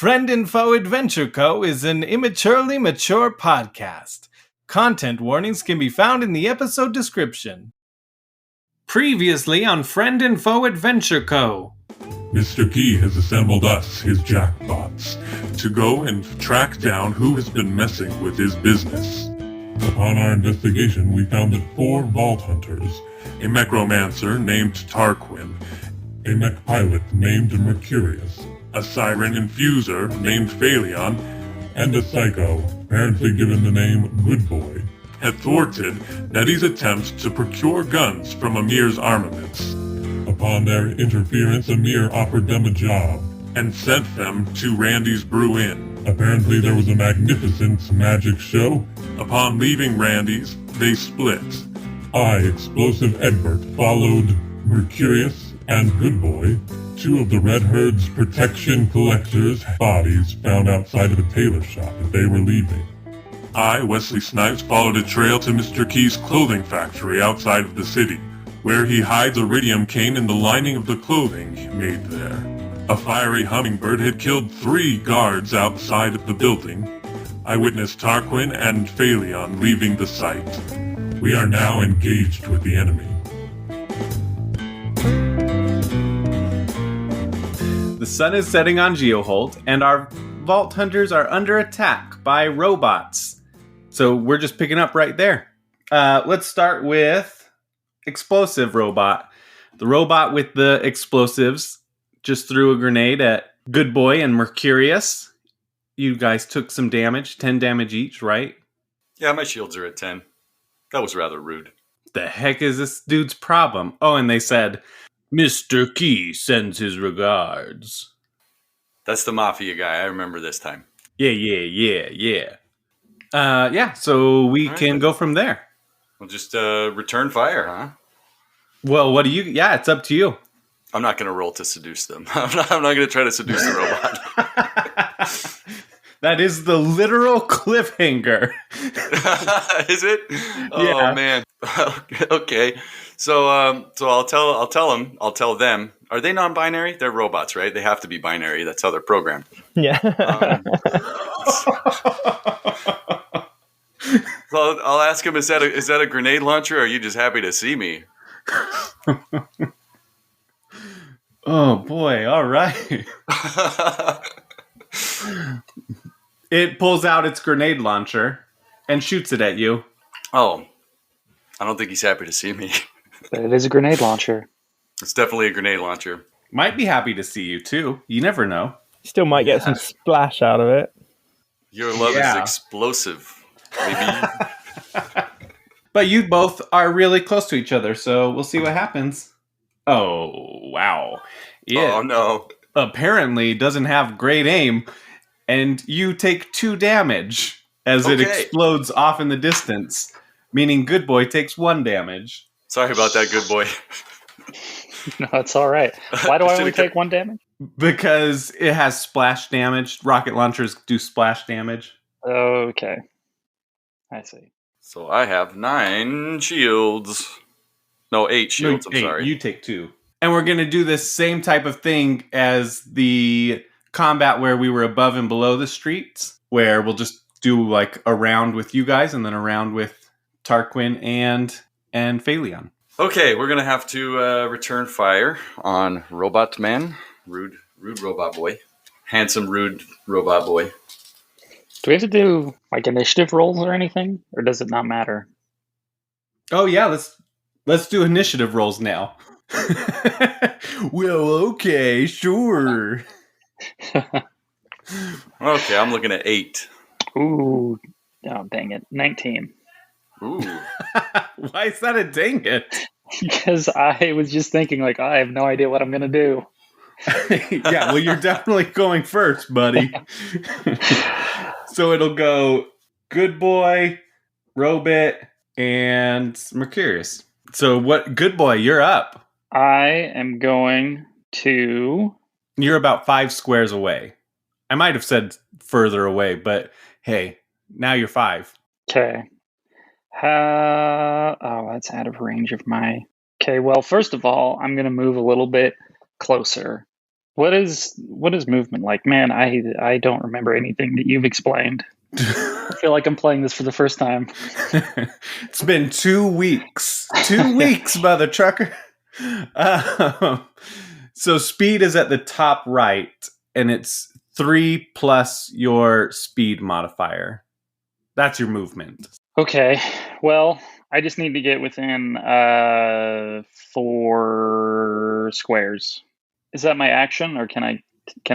Friend and Foe Adventure Co. is an immaturely mature podcast. Content warnings can be found in the episode description. Previously on Friend and Foe Adventure Co. Mr. Key has assembled us, his jackpots, to go and track down who has been messing with his business. Upon our investigation, we found that 4 vault hunters, a mechromancer named Tarquin, a mech pilot named Mercurius, a siren infuser named Phalion, and a psycho, apparently given the name Good Boy, had thwarted Nettie's attempt to procure guns from Amir's armaments. Upon their interference, Amir offered them a job and sent them to Randy's Brew Inn. Apparently there was a magnificent magic show. Upon leaving Randy's, they split. I, Explosive Egbert, followed Mercurius and Good Boy, 2 of the Red Herd's protection collectors' bodies found outside of a tailor shop as they were leaving. I, Wesley Snipes, followed a trail to Mr. Key's clothing factory outside of the city, where he hides iridium cane in the lining of the clothing made there. A fiery hummingbird had killed 3 guards outside of the building. I witnessed Tarquin and Phalion leaving the site. We are now engaged with the enemy. The sun is setting on Geohold, and our vault hunters are under attack by robots. So we're just picking up right there. Let's start with Explosive Robot. The robot with the explosives just threw a grenade at Good Boy and Mercurius. You guys took some damage, 10 damage each, right? Yeah, my shields are at 10. That was rather rude. The heck is this dude's problem? Oh, and they said, Mr. Key sends his regards. That's the Mafia guy. I remember this time. Yeah. So we can go from there. We'll just return fire, huh? Well, what do you... Yeah, it's up to you. I'm not going to roll to seduce them. I'm not going to try to seduce the robot. That is the literal cliffhanger. Is it? Oh, yeah. Man. Okay. So I'll tell them. Are they non-binary? They're robots, right? They have to be binary. That's how they're programmed. Yeah. So I'll ask him, is that a grenade launcher, or are you just happy to see me? Oh, boy. All right. It pulls out its grenade launcher and shoots it at you. Oh, I don't think he's happy to see me. It is a grenade launcher. It's definitely a grenade launcher. Might be happy to see you, too. You never know. Still might get some splash out of it. Your love is explosive, baby. But you both are really close to each other, so we'll see what happens. Oh, wow. Oh, no. Apparently doesn't have great aim, and you take 2 damage as it explodes off in the distance, meaning Good Boy takes 1 damage. Sorry about that, Good Boy. No, it's all right. Why do I only take 1 damage? Because it has splash damage. Rocket launchers do splash damage. Okay. I see. So I have 9 shields. No, 8 shields, I'm sorry. You take 2. And we're going to do this same type of thing as the combat where we were above and below the streets, where we'll just do like a round with you guys and then a round with Tarquin and Phalion. Okay, we're going to have to return fire on Robot Man. Rude robot boy. Handsome, rude robot boy. Do we have to do like initiative rolls or anything? Or does it not matter? Oh yeah, let's do initiative rolls now. Well, okay, sure. Okay, I'm looking at 8. Ooh. Oh, dang it. 19. Ooh. Why is that a dang it? Because I was just thinking, like, I have no idea what I'm going to do. Yeah, well, you're definitely going first, buddy. So it'll go Good Boy, Robit, and Mercurius. So what? Good Boy, you're up. I am going to... You're about 5 squares away. I might have said further away, but hey, now you're 5. Okay. That's out of range of my... Okay, well, first of all, I'm going to move a little bit closer What is movement like? Man, I don't remember anything that you've explained. I feel like I'm playing this for the first time. It's been 2 weeks. 2 weeks, mother trucker. So speed is at the top right, and it's 3 plus your speed modifier. That's your movement. Okay, well, I just need to get within 4 squares. Is that my action, or can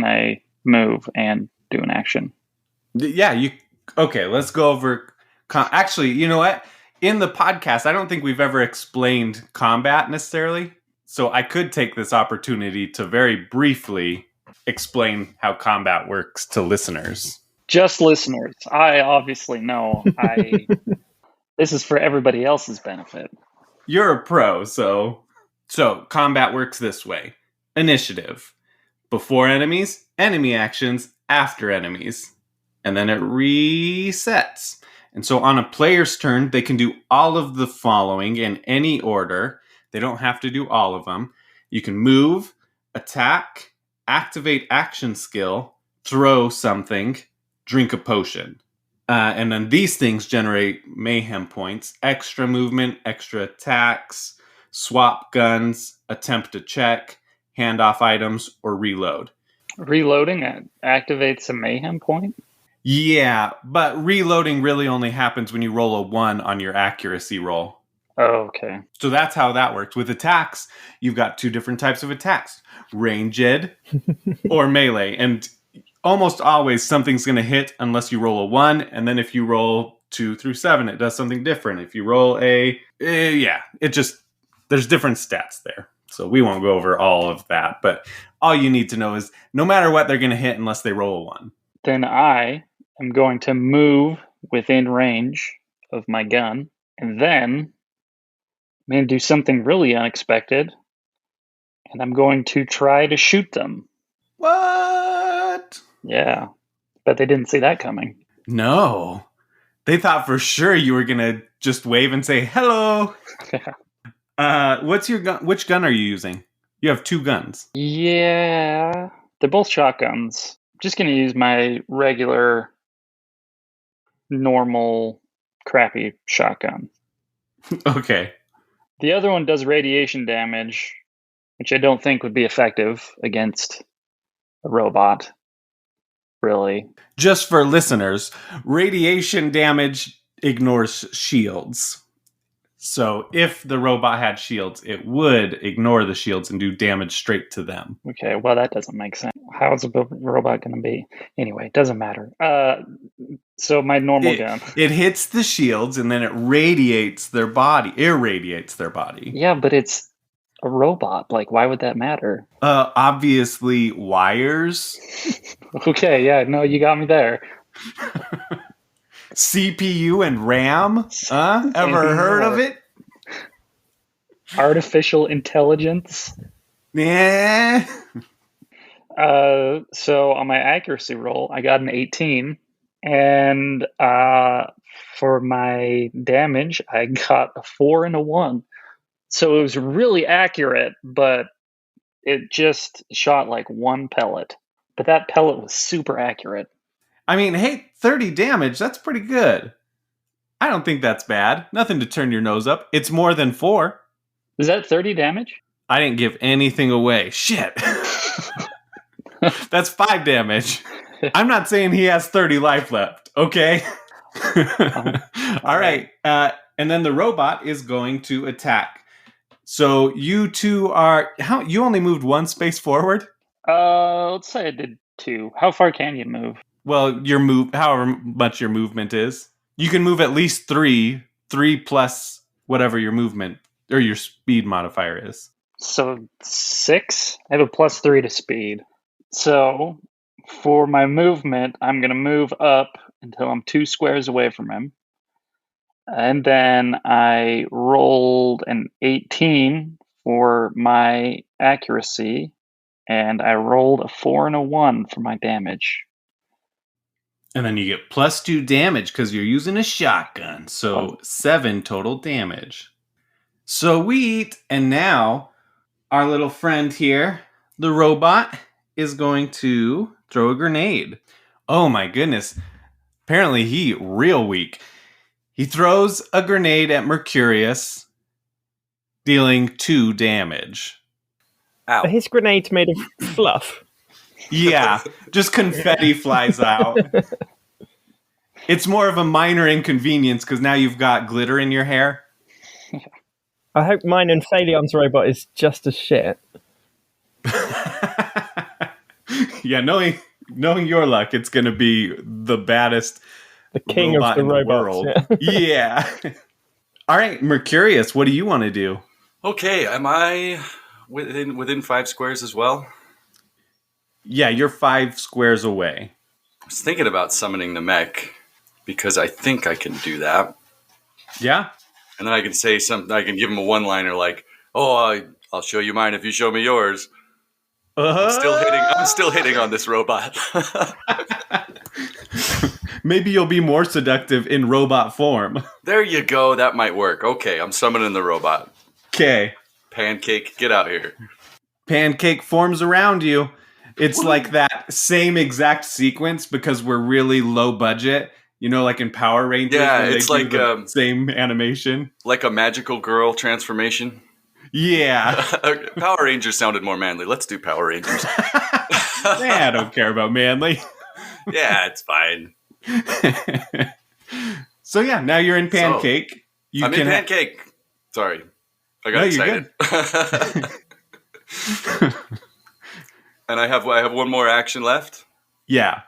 I move and do an action? Yeah, you. Okay, let's go over. Actually, you know what? In the podcast, I don't think we've ever explained combat necessarily. So I could take this opportunity to very briefly explain how combat works to listeners. Just listeners. I obviously know. This is for everybody else's benefit. You're a pro, so combat works this way. Initiative. Before enemies, enemy actions, after enemies. And then it resets. And so on a player's turn, they can do all of the following in any order. They don't have to do all of them. You can move, attack, activate action skill, throw something, drink a potion. And then these things generate mayhem points, extra movement, extra attacks, swap guns, attempt to check, hand off items, or reload. Reloading activates a mayhem point? Yeah, but reloading really only happens when you roll a 1 on your accuracy roll. Oh, okay. So that's how that works. With attacks, you've got 2 different types of attacks. Ranged or melee. And almost always something's going to hit unless you roll a 1. And then if you roll 2 through 7, it does something different. If you roll there's different stats there. So we won't go over all of that. But all you need to know is no matter what, they're going to hit unless they roll a 1. Then I am going to move within range of my gun. And then I'm going to do something really unexpected. And I'm going to try to shoot them. What? Yeah. Bet they didn't see that coming. No. They thought for sure you were going to just wave and say, hello. What's your gun? Which gun are you using? You have 2 guns. Yeah. They're both shotguns. I'm just going to use my regular, normal, crappy shotgun. Okay. The other one does radiation damage, which I don't think would be effective against a robot, really. Just for listeners, radiation damage ignores shields. So if the robot had shields, it would ignore the shields and do damage straight to them. Okay, well, that doesn't make sense. How is a robot going to be? Anyway, it doesn't matter. So my normal gun. It hits the shields and then it irradiates their body. Yeah, but it's a robot. Like, why would that matter? Obviously, wires. Okay, yeah, no, you got me there. CPU and RAM? Ever heard of it? Artificial intelligence? Yeah. So on my accuracy roll, I got an 18. And for my damage, I got a 4 and a 1. So it was really accurate, but it just shot like 1 pellet. But that pellet was super accurate. I mean, hey, 30 damage, that's pretty good. I don't think that's bad. Nothing to turn your nose up. It's more than 4. Is that 30 damage? I didn't give anything away. Shit. That's 5 damage. I'm not saying he has 30 life left, okay? All right. And then the robot is going to attack. So you two are... You only moved 1 space forward? Let's say I did 2. How far can you move? Well, however much your movement is. You can move at least 3 plus whatever your movement or your speed modifier is. So 6? I have a +3 to speed. So for my movement, I'm going to move up until I'm 2 squares away from him. And then I rolled an 18 for my accuracy. And I rolled a 4 and a 1 for my damage. And then you get +2 damage because you're using a shotgun. So 7 total damage. Sweet. And now our little friend here, the robot, is going to throw a grenade. Oh my goodness. Apparently he real weak. He throws a grenade at Mercurius, dealing 2 damage. Ow. Are his grenades made of fluff? Yeah, just confetti flies out. It's more of a minor inconvenience because now you've got glitter in your hair. I hope mine and Phalion's robot is just as shit. Yeah, knowing your luck, it's going to be the baddest The king robot of the in robots. world. Yeah. Yeah. All right, Mercurius, what do you want to do? Okay, am I within 5 squares as well? Yeah, you're 5 squares away. I was thinking about summoning the mech because I think I can do that. Yeah? And then I can say something. I can give him a one-liner like, "Oh, I'll show you mine if you show me yours." I'm still hitting on this robot. Maybe you'll be more seductive in robot form. There you go. That might work. Okay, I'm summoning the robot. Okay. Pancake, get out here. Pancake forms around you. It's like that same exact sequence because we're really low budget. You know, like in Power Rangers, Yeah, where they it's do like the same animation. Like a magical girl transformation. Yeah. Power Rangers sounded more manly. Let's do Power Rangers. I don't care about manly. Yeah, it's fine. So yeah, now you're in Pancake. I'm in Pancake. Sorry, I got excited. And I have one more action left. Yeah.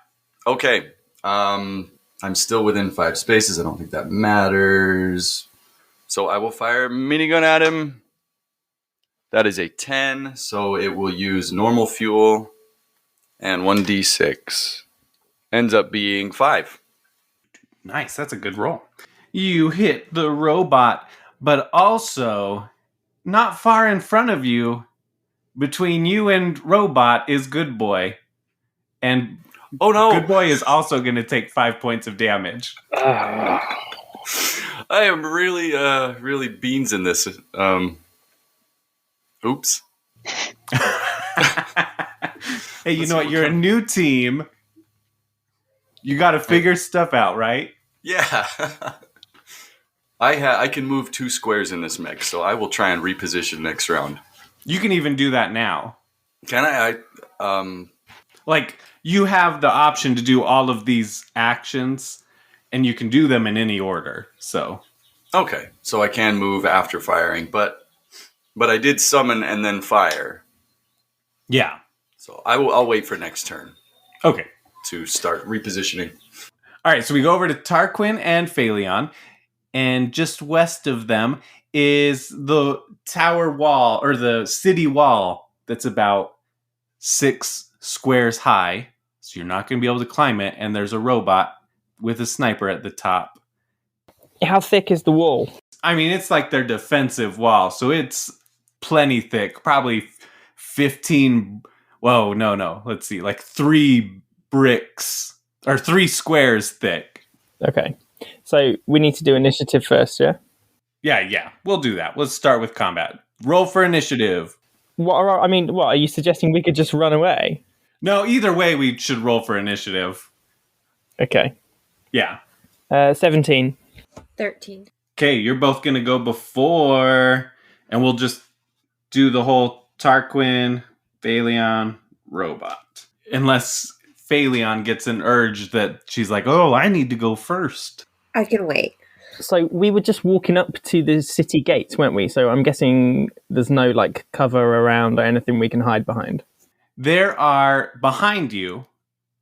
Okay. I'm still within 5 spaces. I don't think that matters. So I will fire a minigun at him. That is a 10. So it will use normal fuel and 1d6. Ends up being 5. Nice. That's a good roll. You hit the robot, but also not far in front of you, between you and robot, is Good Boy. And oh no, Good Boy is also going to take 5 points of damage. I am really beans in this. Oops. Hey, you know what? You're a new team. You got to figure stuff out, right? Yeah. I can move 2 squares in this mech, so I will try and reposition next round. You can even do that now. Can I? Like, you have the option to do all of these actions, and you can do them in any order. So, okay, so I can move after firing, but I did summon and then fire. Yeah. So I'll wait for next turn. Okay. To start repositioning. All right, so we go over to Tarquin and Phaleon, and just west of them is the tower wall, or the city wall, that's about 6 squares high. So you're not going to be able to climb it, and there's a robot with a sniper at the top. How thick is the wall? I mean, it's like their defensive wall, so it's plenty thick. Probably 15... Whoa, no. Let's see. Like 3 bricks, or 3 squares thick. Okay. So we need to do initiative first, yeah? Yeah. We'll do that. Let's start with combat. Roll for initiative. What are you suggesting we could just run away? No, either way, we should roll for initiative. Okay. Yeah. 17. 13. Okay, you're both going to go before, and we'll just do the whole Tarquin, Phaleon, robot. Unless Phaleon gets an urge that she's like, oh, I need to go first. I can wait. So we were just walking up to the city gates, weren't we? So I'm guessing there's no like cover around or anything we can hide behind. There are, behind you,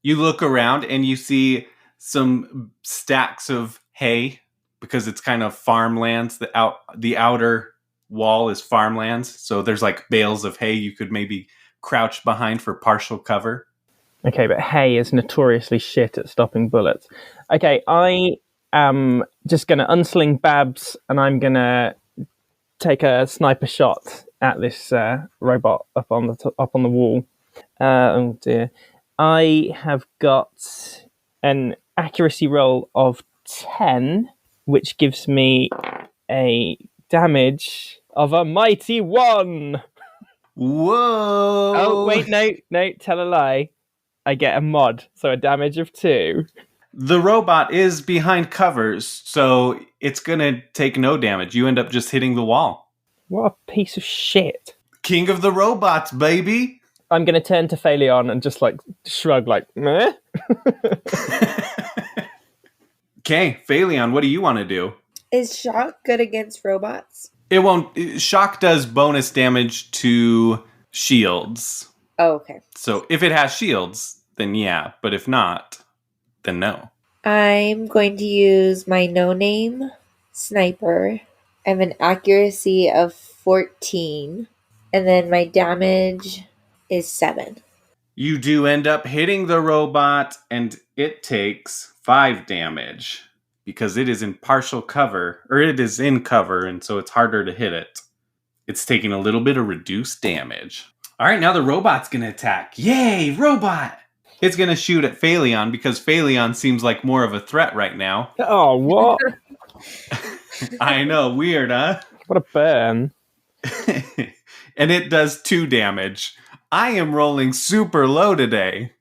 you look around and you see some stacks of hay, because it's kind of farmlands. The outer wall is farmlands, so there's like bales of hay you could maybe crouch behind for partial cover. Okay, but hay is notoriously shit at stopping bullets. Okay, I am just going to unsling Babs, and I'm going to take a sniper shot at this robot up on the wall. Oh dear. I have got an accuracy roll of 10, which gives me a damage of a mighty 1. Whoa! Oh, wait, no, tell a lie. I get a mod, so a damage of 2. The robot is behind covers, so it's gonna take no damage. You end up just hitting the wall. What a piece of shit. King of the robots, baby! I'm going to turn to Phaleon and just, shrug, meh? Okay, Phaleon, what do you want to do? Is shock good against robots? It won't. Shock does bonus damage to shields. Oh, okay. So if it has shields, then yeah. But if not, then no. I'm going to use my no-name sniper. I have an accuracy of 14. And then my damage is 7. You do end up hitting the robot, and it takes 5 damage. Because it is in partial cover, or it is in cover, and so it's harder to hit it. It's taking a little bit of reduced damage. All right, now the robot's going to attack. Yay, robot! It's going to shoot at Phaleon because Phaleon seems like more of a threat right now. Oh, what? I know, weird, huh? What a burn. And it does 2 damage. I am rolling super low today.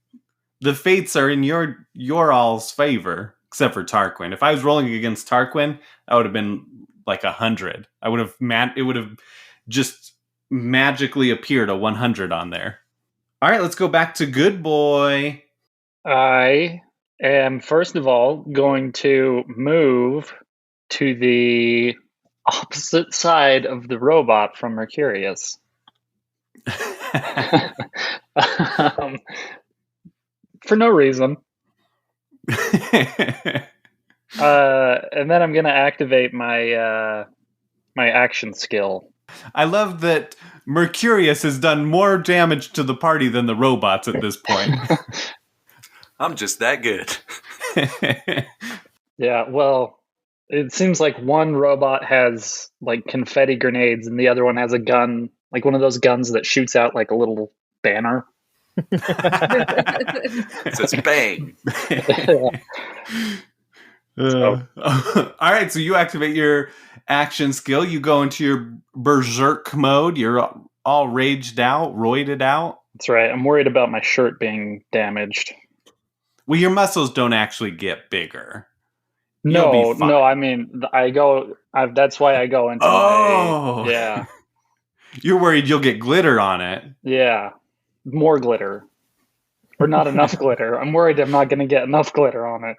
The fates are in your all's favor, except for Tarquin. If I was rolling against Tarquin, that would have been like 100. It would have just magically appeared a 100 on there. All right, let's go back to Good Boy. I am, first of all, going to move to the opposite side of the robot from Mercurius. For no reason. And then I'm going to activate my my action skill. I love that Mercurius has done more damage to the party than the robots at this point. I'm just that good. Yeah, well, it seems like one robot has like confetti grenades and the other one has a gun, like one of those guns that shoots out like a little banner. It says bang. All right, so you activate your action skill. You go into your berserk mode. You're all raged out, roided out. That's right. I'm worried about my shirt being damaged. Well, your muscles don't actually get bigger. No, I mean, that's why I go into my... Yeah. You're worried you'll get glitter on it. Yeah. More glitter. Or not enough glitter. I'm worried I'm not going to get enough glitter on it.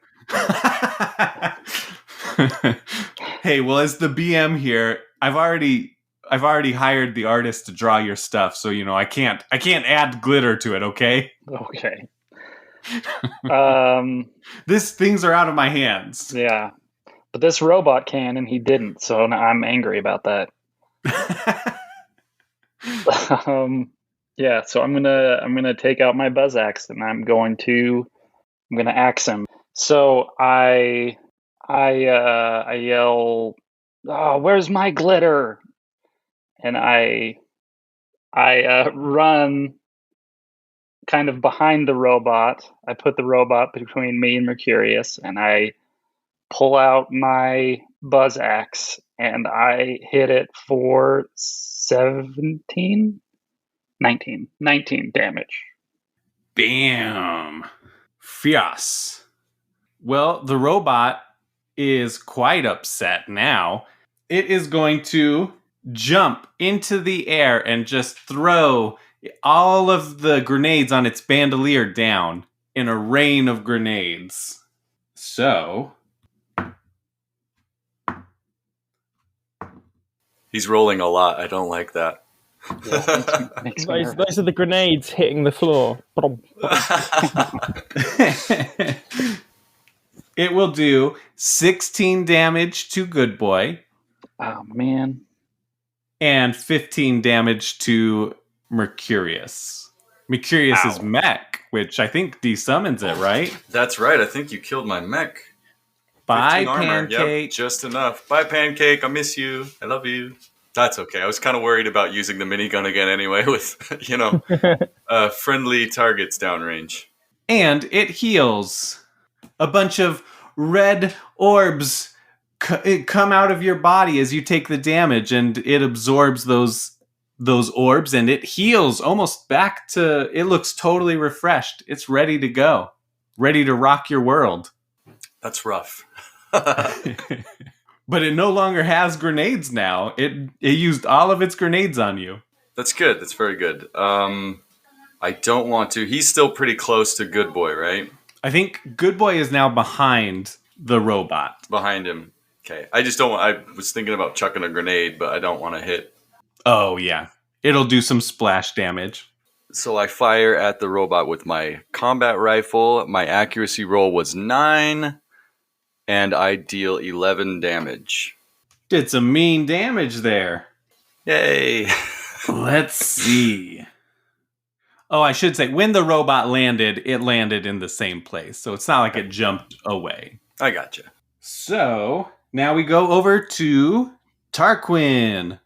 Hey, well, as the BM here, I've already hired the artist to draw your stuff, so I can't add glitter to it, okay? Okay. Things are out of my hands. Yeah. But this robot can and he didn't, so I'm angry about that. Yeah, so I'm gonna take out my buzz axe and I'm gonna axe him. So I yell, "Oh, where's my glitter?" And I run kind of behind the robot. I put the robot between me and Mercurius, and I pull out my buzz axe and I hit it for 19 damage. Bam! Fias. Well, the robot is quite upset now. It is going to jump into the air and just throw all of the grenades on its bandolier down in a rain of grenades. So... He's rolling a lot. I don't like that. Yeah, those are the grenades hitting the floor. It will do 16 damage to Good Boy. Oh, man. And 15 damage to Mercurius. Mercurius's mech, which I think desummons it, right? That's right. I think you killed my mech. Bye, armor. Pancake. Yep, just enough. Bye, Pancake. I miss you. I love you. That's okay. I was kind of worried about using the minigun again anyway with, friendly targets downrange. And it heals. A bunch of red orbs come out of your body as you take the damage, and it absorbs those those orbs, and it heals almost back to, it looks totally refreshed. It's ready to go, ready to rock your world. That's rough. But it no longer has grenades now. It used all of its grenades on you. That's good. That's very good. I don't want to. He's still pretty close to Good Boy, right? I think Good Boy is now behind the robot. Behind him. Okay. I just don't want... I was thinking about chucking a grenade, but I don't want to hit. Oh, yeah. It'll do some splash damage. So I fire at the robot with my combat rifle. My accuracy roll was 9, and I deal 11 damage. Did some mean damage there. Yay! Let's see. Oh, I should say, when the robot landed, it landed in the same place. So it's not like it jumped away. I gotcha. So now we go over to Tarquin.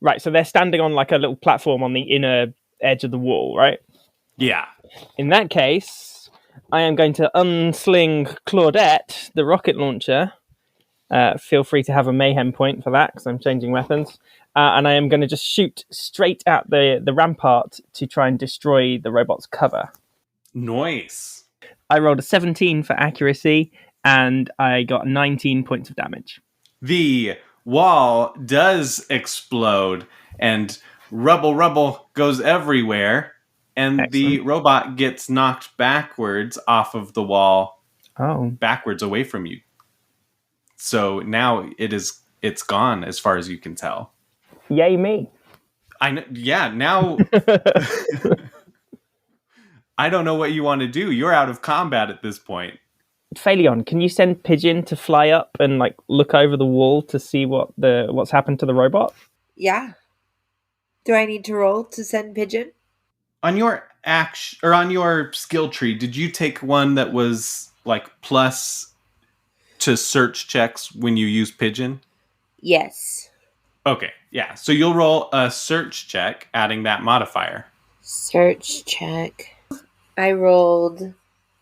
Right, so they're standing on like a little platform on the inner edge of the wall, right? Yeah. In that case, I am going to unsling Claudette, the rocket launcher. Feel free to have a mayhem point for that, because I'm changing weapons. And I am going to just shoot straight at the rampart to try and destroy the robot's cover. Nice. I rolled a 17 for accuracy, and I got 19 points of damage. The wall does explode, and rubble goes everywhere, and Excellent. The robot gets knocked backwards off of the wall, Oh. backwards away from you. So now it's gone as far as you can tell. Yay me. I know, yeah, now I don't know what you want to do. You're out of combat at this point. Phaleon, can you send Pigeon to fly up and like look over the wall to see what's happened to the robot? Yeah. Do I need to roll to send Pigeon? On your action or on your skill tree, did you take one that was like plus to search checks when you use Pigeon? Yes. Okay, yeah. So you'll roll a search check, adding that modifier. Search check. I rolled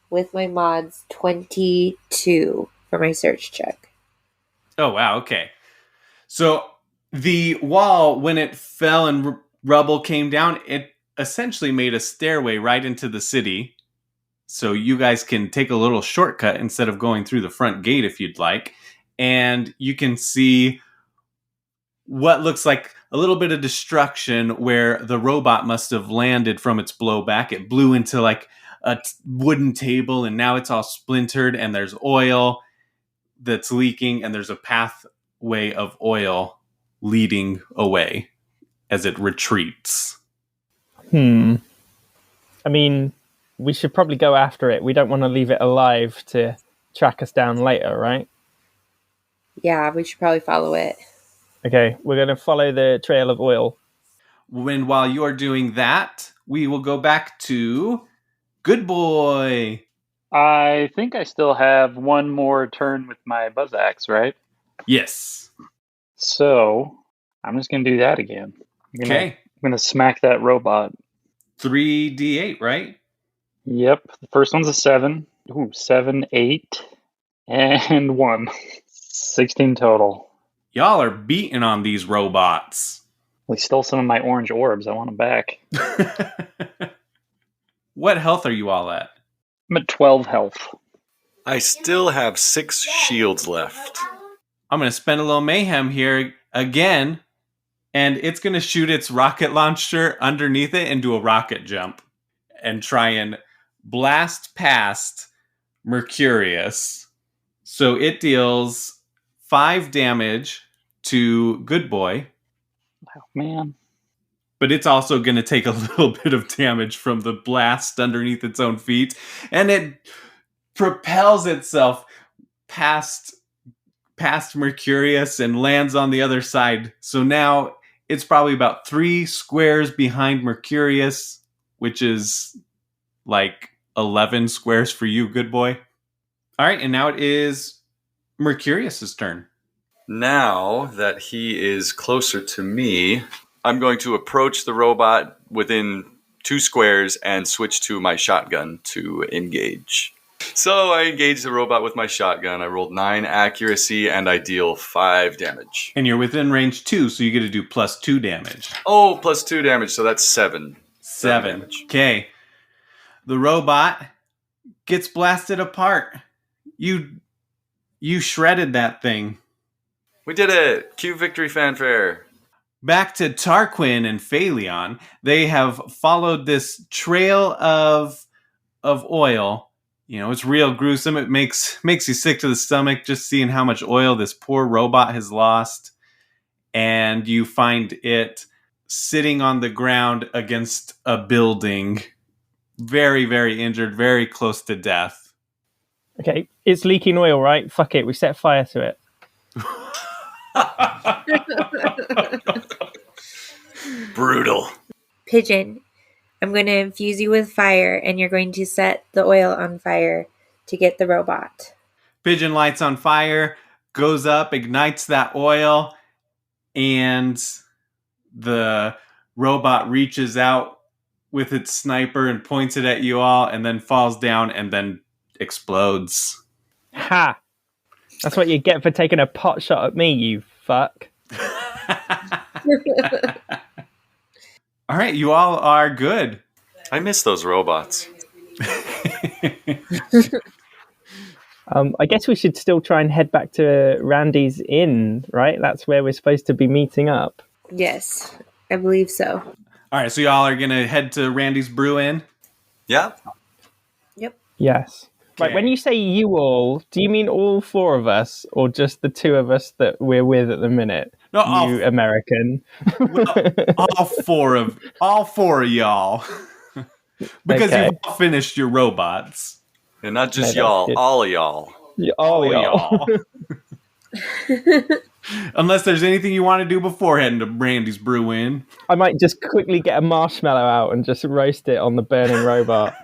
with my mods 22 for my search check. Oh, wow, okay. So the wall, when it fell and rubble came down, it essentially made a stairway right into the city. So you guys can take a little shortcut instead of going through the front gate if you'd like. And you can see what looks like a little bit of destruction where the robot must have landed from its blowback. It blew into like a wooden table, and now it's all splintered, and there's oil that's leaking, and there's a pathway of oil leading away as it retreats. I mean, we should probably go after it. We don't want to leave it alive to track us down later, right? Yeah, we should probably follow it. Okay, we're going to follow the trail of oil. While you're doing that, we will go back to Good Boy. I think I still have one more turn with my buzz axe, right? Yes. So I'm just going to do that again. Okay. I'm going to smack that robot. 3d8, right? Yep. The first one's a 7. Ooh, 7, 8, and 1. 16 total. Y'all are beating on these robots. We stole some of my orange orbs. I want them back. What health are you all at? I'm at 12 health. I still have 6 shields left. I'm going to spend a little mayhem here again, and it's going to shoot its rocket launcher underneath it and do a rocket jump and try and blast past Mercurius. So it deals 5 damage to Good Boy. Oh, man. But it's also going to take a little bit of damage from the blast underneath its own feet. And it propels itself past Mercurius and lands on the other side. So now it's probably about 3 squares behind Mercurius, which is like 11 squares for you, Good Boy. All right, and now it is Mercurius's turn. Now that he is closer to me, I'm going to approach the robot within 2 squares and switch to my shotgun to engage. So I engage the robot with my shotgun. I rolled 9 accuracy, and I deal 5 damage. And you're within range 2, so you get to do +2 damage. Oh, +2 damage, so that's 7. 7 damage. Okay. The robot gets blasted apart. You shredded that thing. We did it! Cue victory fanfare. Back to Tarquin and Phaleon. They have followed this trail of oil. You know, it's real gruesome. It makes you sick to the stomach just seeing how much oil this poor robot has lost. And you find it sitting on the ground against a building. Very, very injured, very close to death. Okay, it's leaking oil, right? Fuck it, we set fire to it. Brutal. Pigeon, I'm going to infuse you with fire, and you're going to set the oil on fire to get the robot. Pigeon lights on fire, goes up, ignites that oil, and the robot reaches out with its sniper and points it at you all, and then falls down and then explodes. Ha! That's what you get for taking a pot shot at me, you fuck. All right, you all are good. I miss those robots. I guess we should still try and head back to Randy's inn, right? That's where we're supposed to be meeting up. Yes, I believe so. All right, so y'all are going to head to Randy's Brew Inn? Yeah? Yep. Yes. Okay. Right, when you say you all, do you mean all 4 of us, or just the 2 of us that we're with at the minute? No, you American. Well, all four of y'all. Because Okay. you've all finished your robots. And not just No, y'all, good. all of y'all. All y'all. Unless there's anything you want to do before heading to Randy's Brew Inn. I might just quickly get a marshmallow out and just roast it on the burning robot.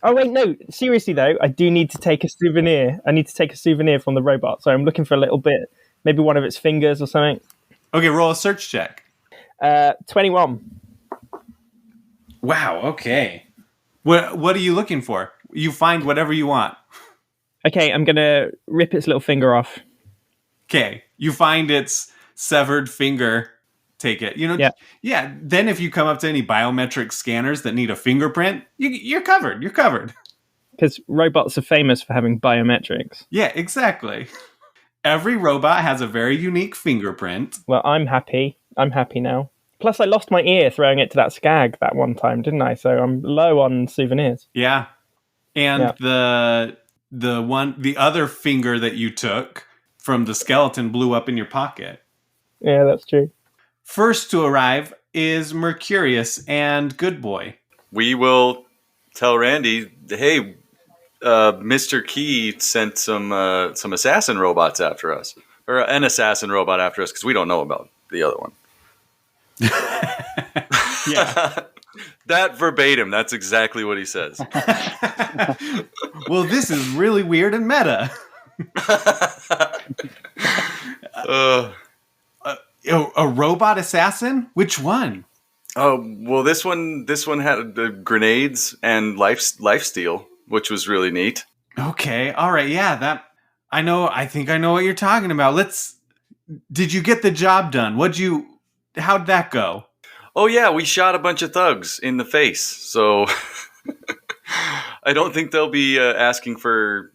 Oh, wait, no. Seriously, though, I do need to take a souvenir. I need to take a souvenir from the robot, so I'm looking for a little bit. Maybe one of its fingers or something. Okay, roll a search check. 21. Wow, okay. What are you looking for? You find whatever you want. Okay, I'm going to rip its little finger off. Okay, you find its severed finger. Take it. Yeah. Then if you come up to any biometric scanners that need a fingerprint, you're covered. You're covered. Because robots are famous for having biometrics. Yeah, exactly. Every robot has a very unique fingerprint. Well, I'm happy. I'm happy now. Plus, I lost my ear throwing it to that skag that one time, didn't I? So I'm low on souvenirs. Yeah. And Yeah. the other finger that you took from the skeleton blew up in your pocket. Yeah, that's true. First to arrive is Mercurius and Good Boy. We will tell Randy, hey, Mr. Key sent some assassin robots after us. Or an assassin robot after us, because we don't know about the other one. Yeah. That verbatim, that's exactly what he says. Well, this is really weird and meta. A robot assassin? Which one? Oh, well, this one had grenades and lifesteal, which was really neat. Okay, all right, yeah, I think I know what you're talking about. Did you get the job done? How'd that go? Oh, yeah, we shot a bunch of thugs in the face, so I don't think they'll be asking for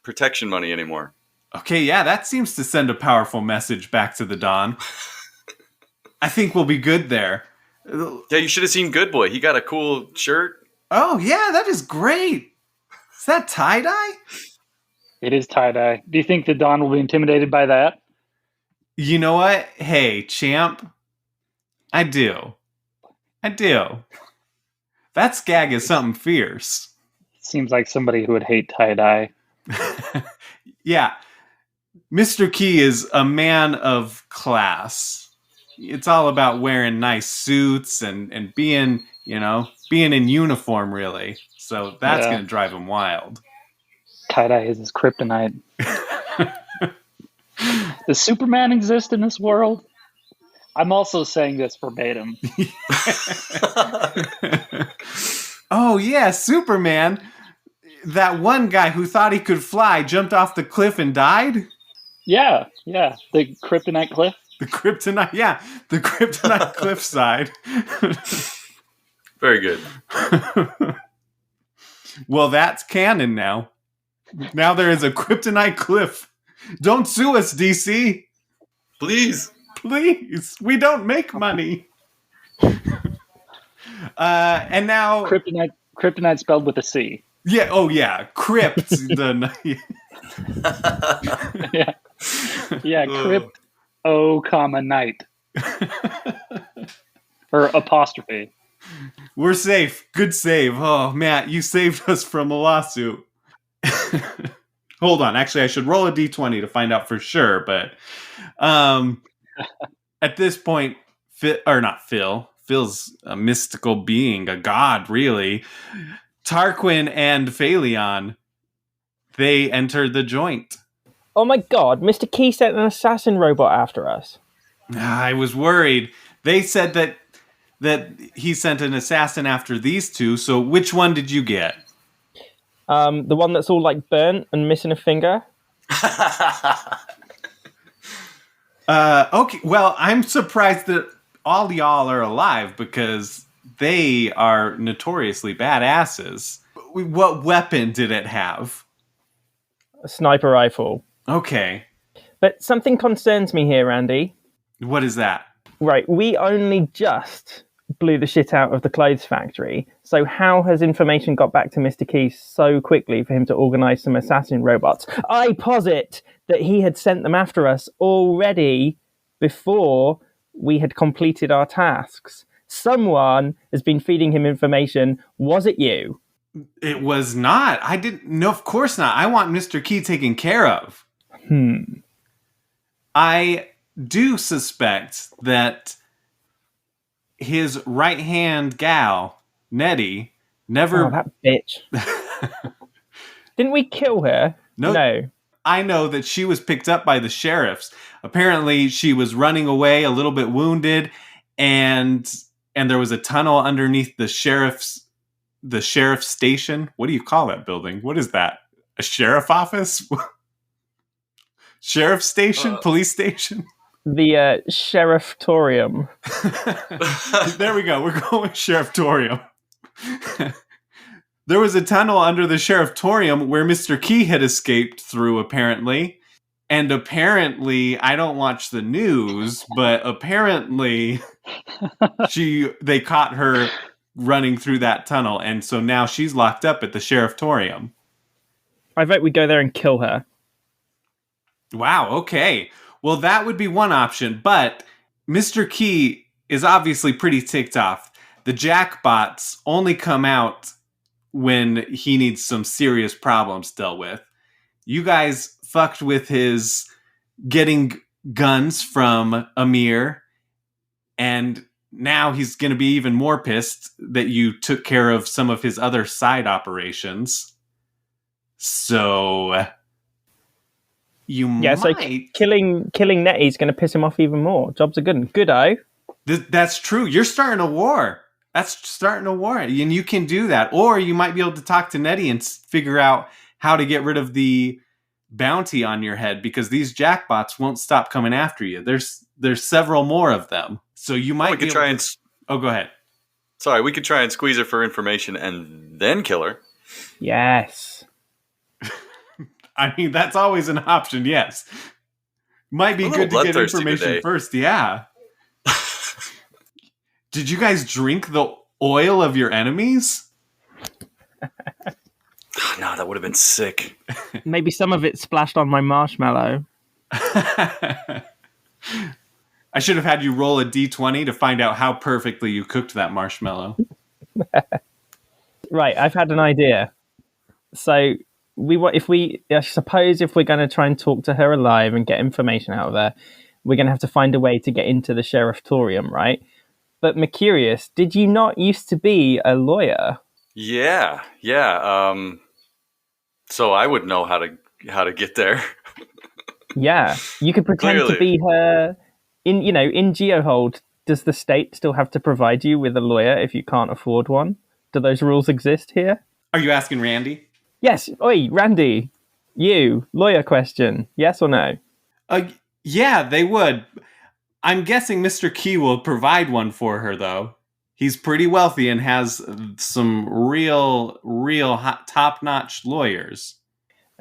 protection money anymore. Okay, yeah, that seems to send a powerful message back to the Don. I think we'll be good there. Yeah, you should have seen Good Boy. He got a cool shirt. Oh, yeah, that is great. Is that tie-dye? It is tie-dye. Do you think the Don will be intimidated by that? You know what? Hey, champ. I do. That skag is something fierce. Seems like somebody who would hate tie-dye. Yeah. Mr. Key is a man of class. It's all about wearing nice suits and being in uniform, really. So that's going to drive him wild. Tie-dye is his kryptonite. Does Superman exist in this world? I'm also saying this verbatim. Oh, yeah, Superman. That one guy who thought he could fly jumped off the cliff and died? Yeah. The kryptonite cliff. The kryptonite cliffside. Very good. Well, that's canon now. Now there is a kryptonite cliff. Don't sue us, DC. Please. Please. We don't make money. And now... Kryptonite spelled with a C. Yeah, oh yeah. Crypt. Yeah, crypt, comma, night. Or apostrophe. We're safe. Good save. Oh, Matt, you saved us from a lawsuit. Hold on. Actually, I should roll a d20 to find out for sure. But at this point, Phil's a mystical being, a god, really. Tarquin and Phaleon, they entered the joint. Oh my god, Mr. Key sent an assassin robot after us. I was worried. They said that he sent an assassin after these two, so which one did you get? The one that's all like burnt and missing a finger. Okay, well, I'm surprised that all y'all are alive because they are notoriously badasses. What weapon did it have? A sniper rifle. Okay. But something concerns me here, Andy. What is that? Right, we only just blew the shit out of the clothes factory. So how has information got back to Mr. Key so quickly for him to organise some assassin robots? I posit that he had sent them after us already before we had completed our tasks. Someone has been feeding him information. Was it you? It was not. I didn't. No, of course not. I want Mr. Key taken care of. I do suspect that his right-hand gal, Nettie, never... Oh, that bitch. Didn't we kill her? No. I know that she was picked up by the sheriffs. Apparently, she was running away, a little bit wounded, and there was a tunnel underneath the sheriff's station. What do you call that building? What is that? A sheriff office? Sheriff station? Police station? The sherifftorium. There we go. We're going sherifftorium. There was a tunnel under the sherifftorium where Mr. Key had escaped through, apparently. And apparently, I don't watch the news, but apparently they caught her running through that tunnel, and so now she's locked up at the sherifftorium. I vote we go there and kill her. Wow, okay. Well, that would be one option, but Mr. Key is obviously pretty ticked off. The jackbots only come out when he needs some serious problems dealt with. You guys fucked with his getting guns from Amir, and now he's going to be even more pissed that you took care of some of his other side operations. So so killing Nettie's going to piss him off even more. Job's a good one. Good-o. That's true. You're starting a war. That's starting a war. And you can do that. Or you might be able to talk to Nettie and figure out how to get rid of the bounty on your head, because these jackbots won't stop coming after you. There's several more of them. So you might Oh, go ahead. Sorry, we could try and squeeze her for information and then kill her. Yes. I mean, that's always an option, yes. Might be good to get information today. First, yeah. Did you guys drink the oil of your enemies? No, that would have been sick. Maybe some of it splashed on my marshmallow. I should have had you roll a d20 to find out how perfectly you cooked that marshmallow. Right, I've had an idea. So I suppose if we're going to try and talk to her alive and get information out of her, we're going to have to find a way to get into the sherifftorium, right? But Mercurius, did you not used to be a lawyer? Yeah. So I would know how to get there. Yeah, you could pretend to be her. In Geohold, does the state still have to provide you with a lawyer if you can't afford one? Do those rules exist here? Are you asking Randy? Yes. Oi, Randy. You. Lawyer question. Yes or no? Yeah, they would. I'm guessing Mr. Key will provide one for her, though. He's pretty wealthy and has some real hot, top-notch lawyers.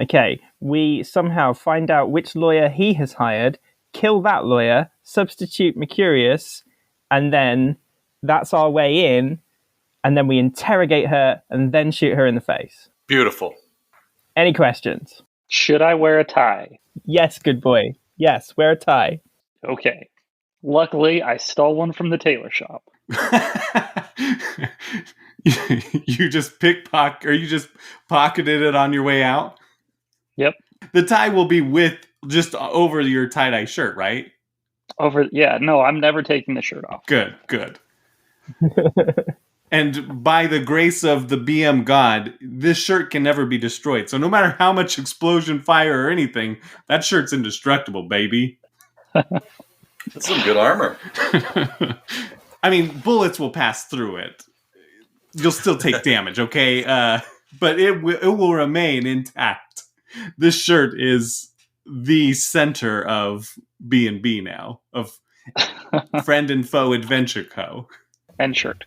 Okay, we somehow find out which lawyer he has hired, kill that lawyer, substitute Mercurius, and then that's our way in, and then we interrogate her and then shoot her in the face. Beautiful. Any questions? Should I wear a tie? Yes, good boy. Yes, wear a tie. Okay. Luckily, I stole one from the tailor shop. You just pocketed it on your way out? Yep. The tie will be just over your tie-dye shirt, right? No, I'm never taking the shirt off. Good. And by the grace of the BM God, this shirt can never be destroyed. So no matter how much explosion, fire, or anything, that shirt's indestructible, baby. That's some good armor. I mean, bullets will pass through it. You'll still take damage, okay? But it will remain intact. This shirt is the center of B&B now, of Friend and Foe Adventure Co. And shirt.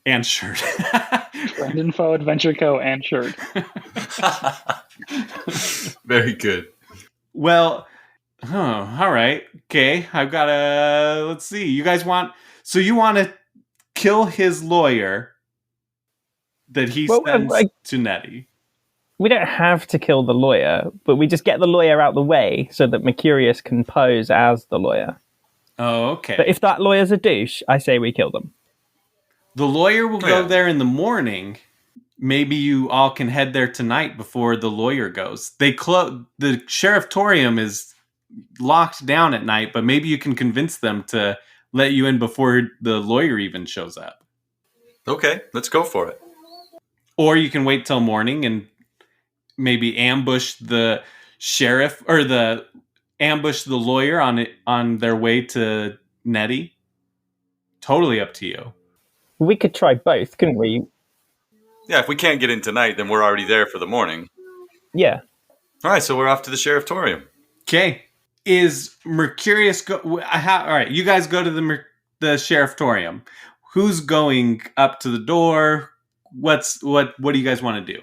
And shirt. Friend and Foe Adventure Co. and shirt. Very good. Well, all right. Okay, I've got let's see. You guys want to kill his lawyer that he sends to Nettie. We don't have to kill the lawyer, but we just get the lawyer out the way so that Mercurius can pose as the lawyer. Oh, okay. But if that lawyer's a douche, I say we kill them. The lawyer will go there in the morning. Maybe you all can head there tonight before the lawyer goes. The sherifftorium is locked down at night, but maybe you can convince them to let you in before the lawyer even shows up. Okay, let's go for it. Or you can wait till morning and maybe ambush the sheriff or ambush the lawyer on their way to Nettie. Totally up to you. We could try both, couldn't we? Yeah, if we can't get in tonight, then we're already there for the morning. Yeah. All right, so we're off to the sherifftorium. Okay. Is Mercurius all right, you guys go to the sherifftorium. Who's going up to the door? What do you guys want to do?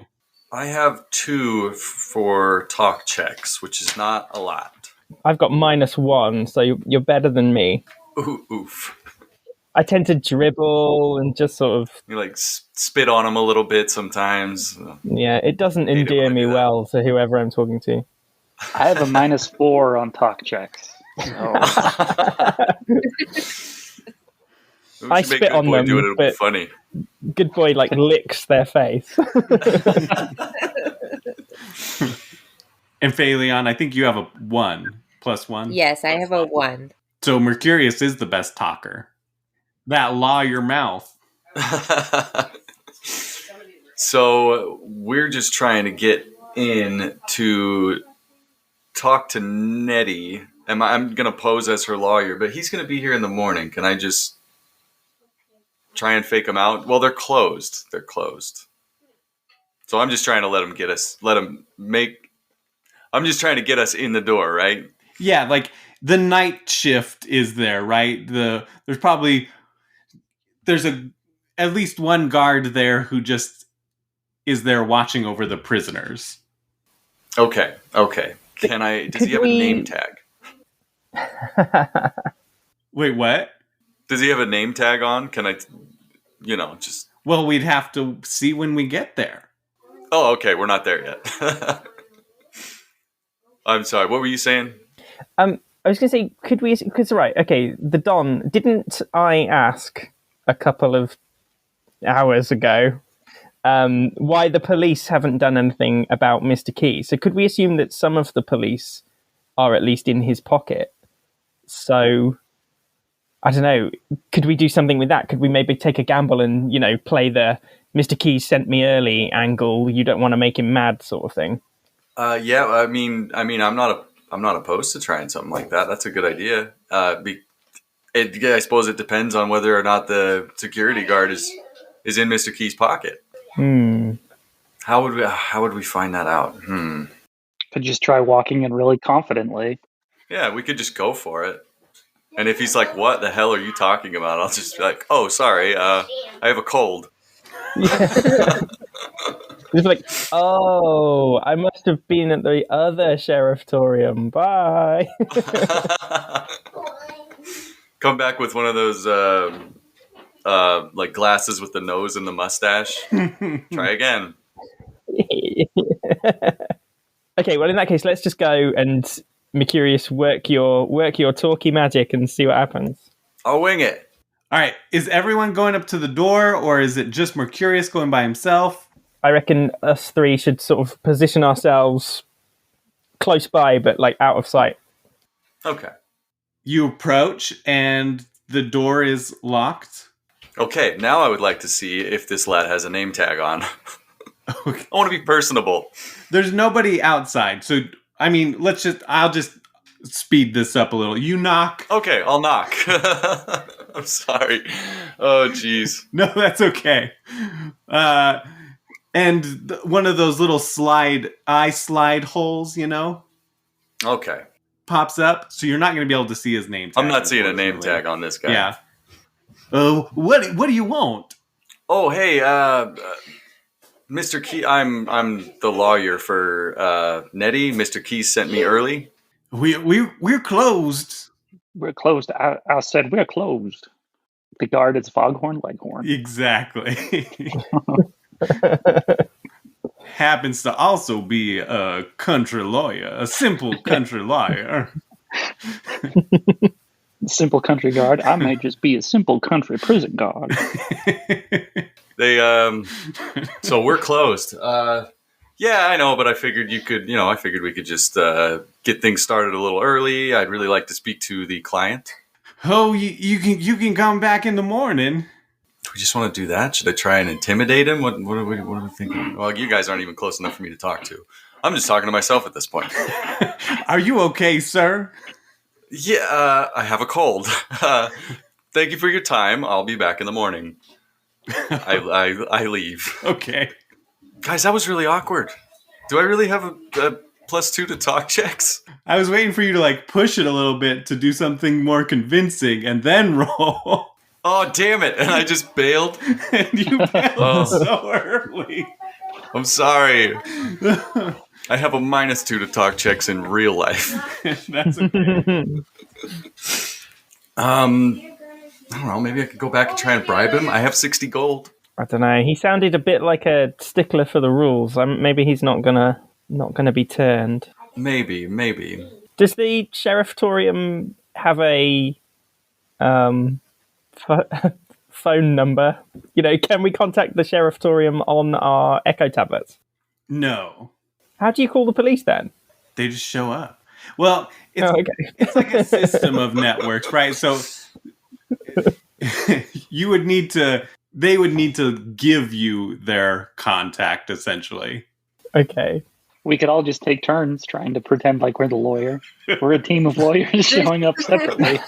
I have 2 for talk checks, which is not a lot. I've got -1, so you're better than me. Oof. I tend to dribble and just sort of... You like spit on them a little bit sometimes. Yeah, it doesn't endear me well to whoever I'm talking to. I have a -4 on talk checks. So. I spit on them, it'll but be funny. Good boy licks their face. And Phaleon, I think you have a 1 +1. Yes, I have a 1. So Mercurius is the best talker. That lawyer mouth. So we're just trying to get in to talk to Nettie. I'm going to pose as her lawyer, but he's going to be here in the morning. Can I just try and fake them out? Well, they're closed. So I'm just trying to I'm just trying to get us in the door, right? Yeah, like the night shift is there, right? There's at least one guard there who just is there watching over the prisoners. Okay. Does he have a name tag? Wait, what? Does he have a name tag on? Can I, just... Well, we'd have to see when we get there. Oh, okay. We're not there yet. I'm sorry. What were you saying? I was going to say, could we... Because, right, okay, the Don... Didn't I ask a couple of hours ago why the police haven't done anything about Mr. Key? So could we assume that some of the police are at least in his pocket? So... I don't know, could we do something with that? Could we maybe take a gamble and, play the Mr. Keys sent me early angle, you don't want to make him mad sort of thing? Yeah, I mean, I'm not opposed to trying something like that. That's a good idea. I suppose it depends on whether or not the security guard is is in Mr. Key's pocket. How would we find that out? Could just try walking in really confidently. Yeah, we could just go for it. And if he's like, "What the hell are you talking about?" I'll just be like, "Oh, sorry, I have a cold." It's like, oh, I must have been at the other sherifftorium. Bye. Come back with one of those like glasses with the nose and the mustache. Try again. Okay, well, in that case, let's just go and Mercurius work your talkie magic and see what happens. I'll wing it. All right. Is everyone going up to the door, or is it just Mercurius going by himself? I reckon us three should sort of position ourselves close by, but like out of sight. Okay. You approach, and the door is locked. Okay, now I would like to see if this lad has a name tag on. Okay. I want to be personable. There's nobody outside, so I mean, I'll just speed this up a little. You knock. Okay, I'll knock. I'm sorry. Oh, jeez. No, that's okay. And one of those little slide holes, Okay. pops up, so you're not going to be able to see his name tag. I'm not seeing a name tag on this guy. Yeah. What do you want? Oh, hey, Mr. Key, I'm the lawyer for Nettie. Mr. Key sent me early. We're closed. We're closed. I said we're closed. The guard is Foghorn Leghorn. Exactly. Happens to also be a country lawyer, a simple country lawyer. Simple country guard. I may just be a simple country prison guard. So we're closed. Yeah, I know, but I figured we could just get things started a little early. I'd really like to speak to the client. Oh, you can come back in the morning. Do we just want to do that? Should I try and intimidate him? What are we thinking? Well, you guys aren't even close enough for me to talk to. I'm just talking to myself at this point. Are you okay, sir? Yeah, I have a cold. Thank you for your time. I'll be back in the morning. I leave. Okay. Guys, that was really awkward. Do I really have a +2 to talk checks? I was waiting for you to push it a little bit to do something more convincing and then roll. Oh, damn it. And I just bailed. And you bailed so early. I'm sorry. I have a -2 to talk checks in real life. That's okay. I don't know. Maybe I could go back and try and bribe him. I have 60 gold. I don't know. He sounded a bit like a stickler for the rules. Maybe he's not gonna be turned. Maybe. Does the sherifftorium have a phone number? Can we contact the sherifftorium on our echo tablets? No. How do you call the police then? They just show up. Well, it's like a system of networks, right? So they would need to give you their contact, essentially. Okay. We could all just take turns trying to pretend like we're the lawyer. We're a team of lawyers showing up separately.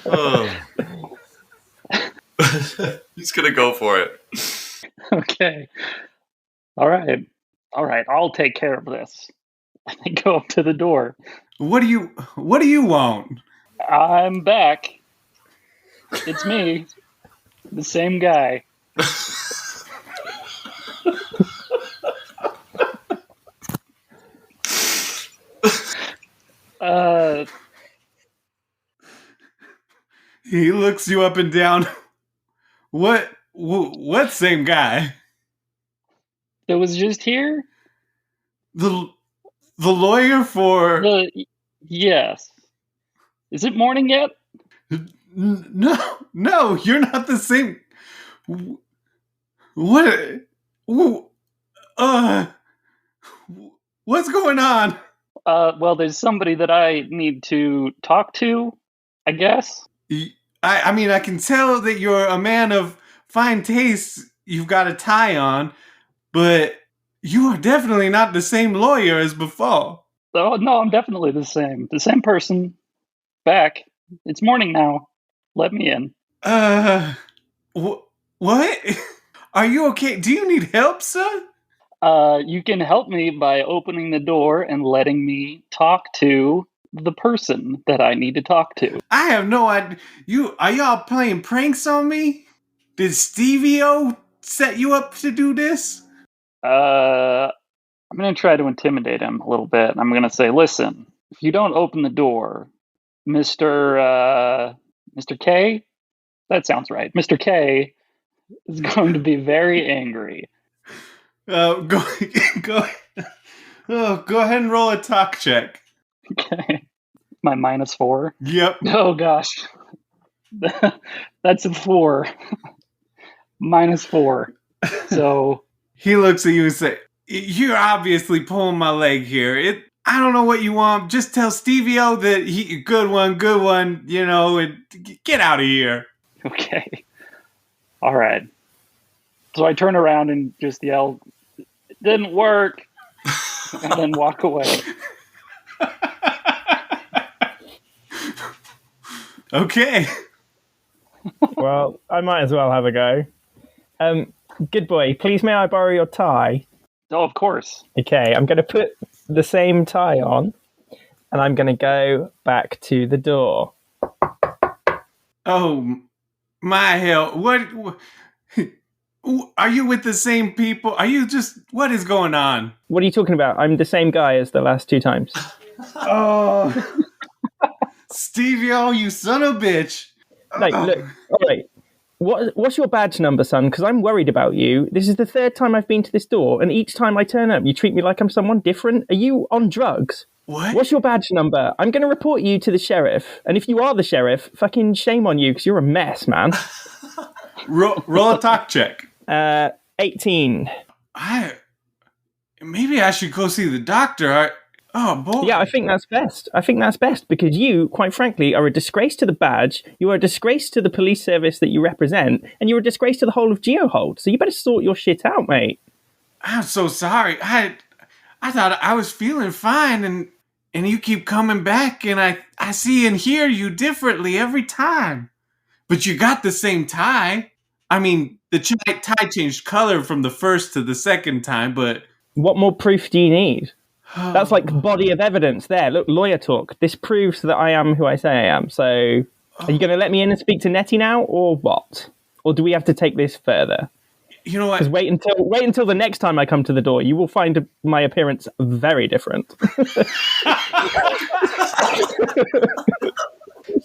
Oh. He's gonna go for it. Okay. All right. I'll take care of this. I go up to the door. What do you want? I'm back. It's me. The same guy. He looks you up and down. What same guy? It was just here? The lawyer for... Yes. Is it morning yet? No, you're not the same... What? What's going on? Well, there's somebody that I need to talk to, I guess. I mean, I can tell that you're a man of fine taste. You've got a tie on, but you are definitely not the same lawyer as before. Oh, no, I'm definitely the same. The same person. Back. It's morning now. Let me in. What? Are you okay? Do you need help, sir? You can help me by opening the door and letting me talk to the person that I need to talk to. I have no idea. Are y'all playing pranks on me? Did Stevie-O set you up to do this? I'm going to try to intimidate him a little bit. I'm going to say, listen, if you don't open the door, Mr. K, that sounds right. Mr. K is going to be very angry. Go, go, go ahead and roll a talk check. Okay. My -4. Yep. Oh, gosh. That's a 4. -4. So he looks at you and says, "You're obviously pulling my leg here. I don't know what you want. Just tell Stevie-O that good one, you know, and get out of here." Okay. All right. So I turn around and just yell, "It didn't work," and then walk away. Okay. Well, I might as well have a go. Good boy, please may I borrow your tie? Oh, of course. Okay, I'm going to put the same tie on, and I'm going to go back to the door. Oh, my hell. What? Are you with the same people? Are you just... What is going on? What are you talking about? I'm the same guy as the last 2 times. Oh. Stevie-O, you son of a bitch. Like, look, all right. What's your badge number, son? Because I'm worried about you. This is the 3rd time I've been to this door, and each time I turn up, you treat me like I'm someone different. Are you on drugs? What? What's your badge number? I'm going to report you to the sheriff. And if you are the sheriff, fucking shame on you, because you're a mess, man. Roll a talk check. 18. Maybe I should go see the doctor. Oh, boy. Yeah, I think that's best. Because you, quite frankly, are a disgrace to the badge, you are a disgrace to the police service that you represent, and you're a disgrace to the whole of GeoHold. So you better sort your shit out, mate. I'm so sorry. I thought I was feeling fine, and you keep coming back, and I see and hear you differently every time. But you got the same tie. I mean, the tie changed color from the first to the second time, but... What more proof do you need? That's like body of evidence there. Look, lawyer talk. This proves that I am who I say I am. So, are you going to let me in and speak to Nettie now, or what? Or do we have to take this further? You know what? Because wait until the next time I come to the door. You will find my appearance very different.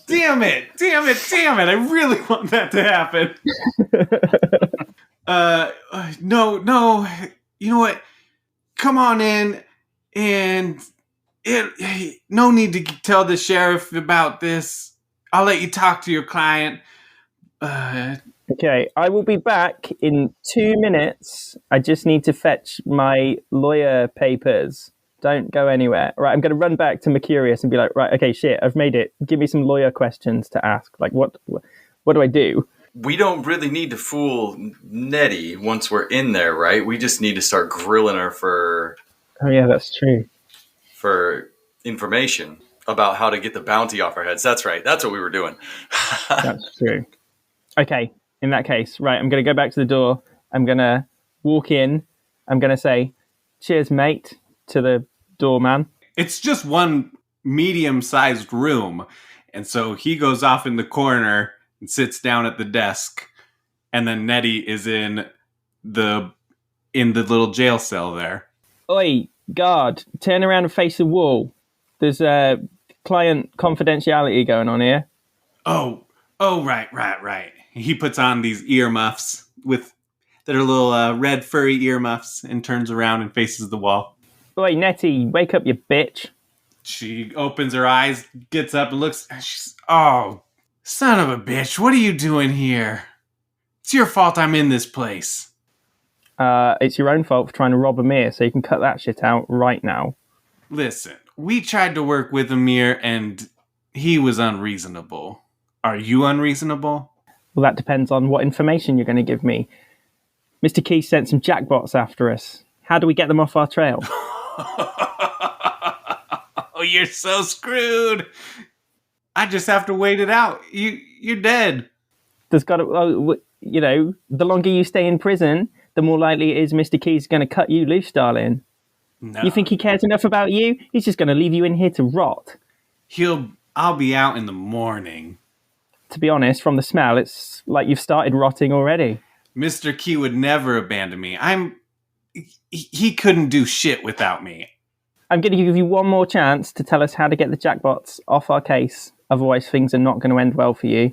Damn it! I really want that to happen. No. You know what? Come on in, and no need to tell the sheriff about this. I'll let you talk to your client. Okay, I will be back in 2 minutes. I just need to fetch my lawyer papers. Don't go anywhere. Right, I'm going to run back to Mercurius and be like, right, okay, shit, I've made it. Give me some lawyer questions to ask. Like, what do I do? We don't really need to fool Nettie once we're in there, right? We just need to start grilling her for... Oh, yeah, that's true. For information about how to get the bounty off our heads. That's right. That's what we were doing. That's true. Okay, in that case, right, I'm going to go back to the door. I'm going to walk in. I'm going to say, cheers, mate, to the doorman. It's just one medium-sized room. And so he goes off in the corner and sits down at the desk. And then Nettie is in the little jail cell there. Oi, guard, turn around and face the wall. There's a client confidentiality going on here. Oh, right. He puts on these earmuffs that are little red furry earmuffs and turns around and faces the wall. Oi, Nettie, wake up, you bitch. She opens her eyes, gets up and looks. She's, oh, son of a bitch, what are you doing here? It's your fault I'm in this place. It's your own fault for trying to rob Amir, so you can cut that shit out right now. Listen, we tried to work with Amir and he was unreasonable. Are you unreasonable? Well, that depends on what information you're going to give me. Mr. Key sent some jackbots after us. How do we get them off our trail? Oh, you're so screwed. I just have to wait it out. You're dead. the longer you stay in prison, the more likely it is Mr. Key's going to cut you loose, darling. No. You think he cares enough about you? He's just going to leave you in here to rot. I'll be out in the morning. To be honest, from the smell, it's like you've started rotting already. Mr. Key would never abandon me. He couldn't do shit without me. I'm going to give you one more chance to tell us how to get the jackbots off our case. Otherwise, things are not going to end well for you.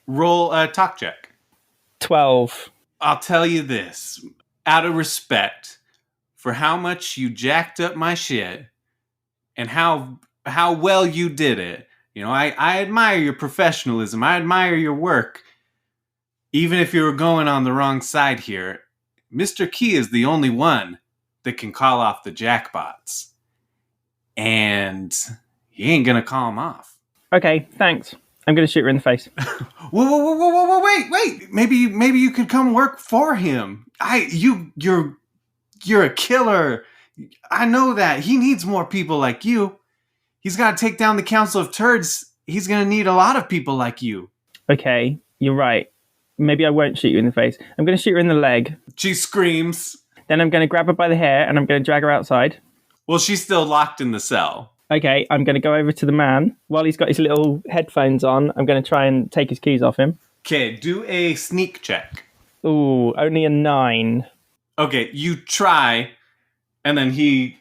Roll a talk check. 12. I'll tell you this. Out of respect for how much you jacked up my shit and how well you did it. I admire your professionalism. I admire your work. Even if you were going on the wrong side here, Mr. Key is the only one that can call off the jackbots. And he ain't gonna call them off. Okay, thanks. I'm gonna shoot her in the face. Whoa, wait. Maybe you could come work for him. You're a killer. I know that. He needs more people like you. He's got to take down the Council of Turds. He's going to need a lot of people like you. Okay, you're right. Maybe I won't shoot you in the face. I'm going to shoot her in the leg. She screams. Then I'm going to grab her by the hair and I'm going to drag her outside. Well, she's still locked in the cell. Okay, I'm going to go over to the man. While he's got his little headphones on, I'm going to try and take his keys off him. Okay, do a sneak check. Ooh, only a 9. Okay, you try, and then he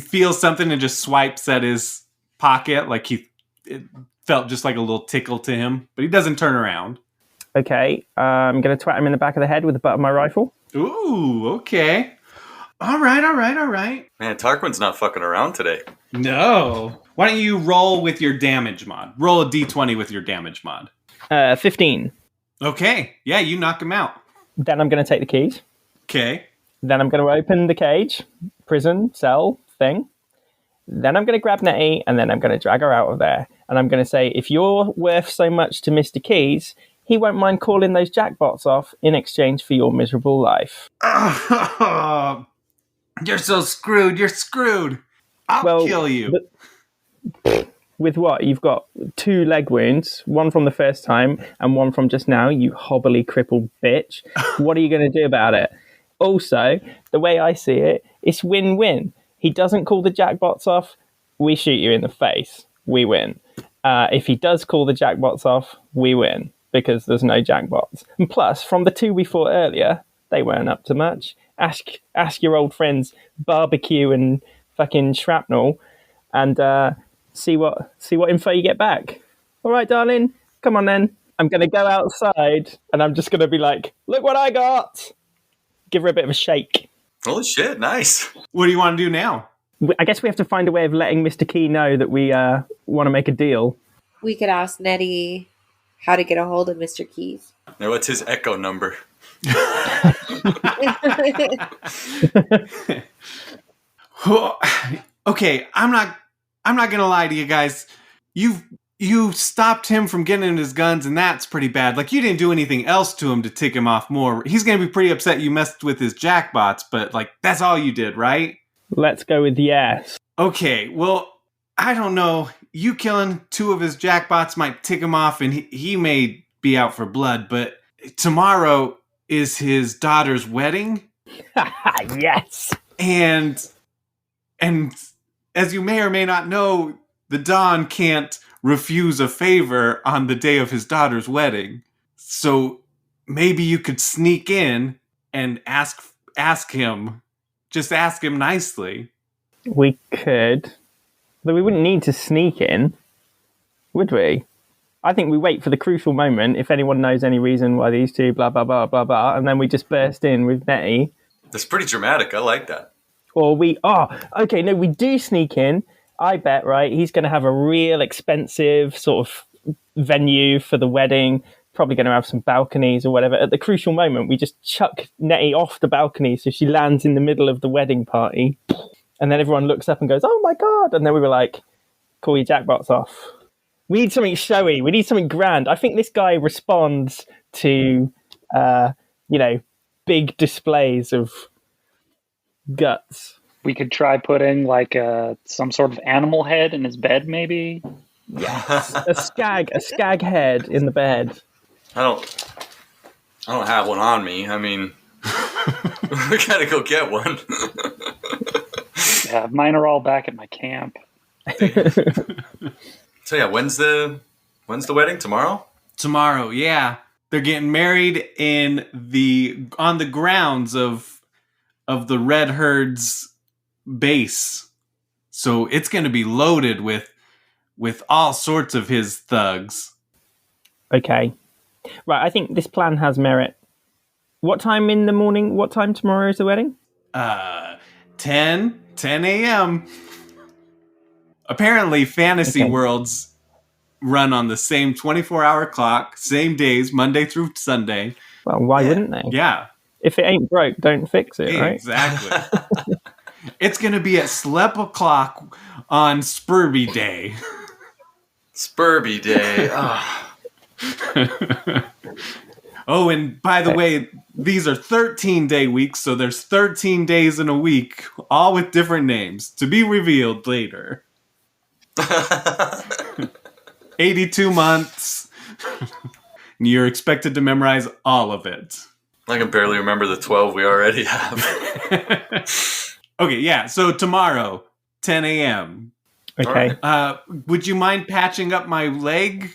feels something and just swipes at his pocket, like it felt just like a little tickle to him, but he doesn't turn around. Okay, I'm going to twat him in the back of the head with the butt of my rifle. Ooh, okay. All right. Man, Tarquin's not fucking around today. No. Why don't you roll with your damage mod? Roll a d20 with your damage mod. 15. Okay, yeah, you knock him out. Then I'm going to take the keys. Okay. Then I'm going to open the cage, prison, cell, thing. Then I'm going to grab Nettie, and then I'm going to drag her out of there. And I'm going to say, if you're worth so much to Mr. Keys, he won't mind calling those jackbots off in exchange for your miserable life. Oh, you're so screwed. You're screwed. I'll kill you. With what? You've got 2 leg wounds, one from the first time and one from just now, you hobbly crippled bitch. What are you going to do about it? Also, the way I see it, it's win-win. He doesn't call the jackbots off, we shoot you in the face. We win. If he does call the jackbots off, we win, because there's no jackbots. And plus, from the 2 we fought earlier, they weren't up to much. Ask your old friends Barbecue and fucking Shrapnel, and see what info you get back. All right, darling, come on then. I'm going to go outside, and I'm just going to be like, look what I got. Give her a bit of a shake. Holy shit, nice. What do you want to do now? I guess we have to find a way of letting Mr. Key know that we want to make a deal. We could ask Nettie how to get a hold of Mr. Keys. Now, what's his echo number? Okay, I'm not gonna lie to you guys. You stopped him from getting his guns, and that's pretty bad. Like, you didn't do anything else to him to tick him off more. He's gonna be pretty upset you messed with his jackbots, but like, that's all you did, right? Let's go with yes. Okay, well, I don't know. You killing 2 of his jackbots might tick him off, and he may be out for blood, but tomorrow is his daughter's wedding. Yes. And as you may or may not know, the Don can't refuse a favor on the day of his daughter's wedding. So maybe you could sneak in and ask him. Just ask him nicely. We could. Though we wouldn't need to sneak in, would we? I think we wait for the crucial moment, if anyone knows any reason why these 2 blah, blah, blah, blah, blah, and then we just burst in with Nettie. That's pretty dramatic. I like that. Or we do sneak in. I bet, right, he's going to have a real expensive sort of venue for the wedding, probably going to have some balconies or whatever. At the crucial moment, we just chuck Nettie off the balcony so she lands in the middle of the wedding party. And then everyone looks up and goes, oh my God. And then we were like, call your jackbots off. We need something showy. We need something grand. I think this guy responds to, big displays of guts. We could try putting like some sort of animal head in his bed, maybe. Yes, a skag head in the bed. I I don't have one on me. I mean, we gotta go get one. Yeah, mine are all back at my camp. So yeah, when's the wedding? Tomorrow? Tomorrow, yeah. They're getting married on the grounds of the Red Herd's base. So it's going to be loaded with all sorts of his thugs. Okay. Right, I think this plan has merit. What time in the morning? What time tomorrow is the wedding? 10 a.m. Apparently, fantasy worlds run on the same 24-hour clock, same days, Monday through Sunday. Well, why wouldn't they? Yeah. If it ain't broke, don't fix it, right? Exactly. It's going to be at Slep o'clock on Spurby Day. Spurby Day. Oh, and by the way, these are 13-day weeks, so there's 13 days in a week, all with different names, to be revealed later. 82 months. You're expected to memorize all of it. I can barely remember the 12 we already have. Okay, yeah, so tomorrow, 10 a.m. Okay. Right. Would you mind patching up my leg?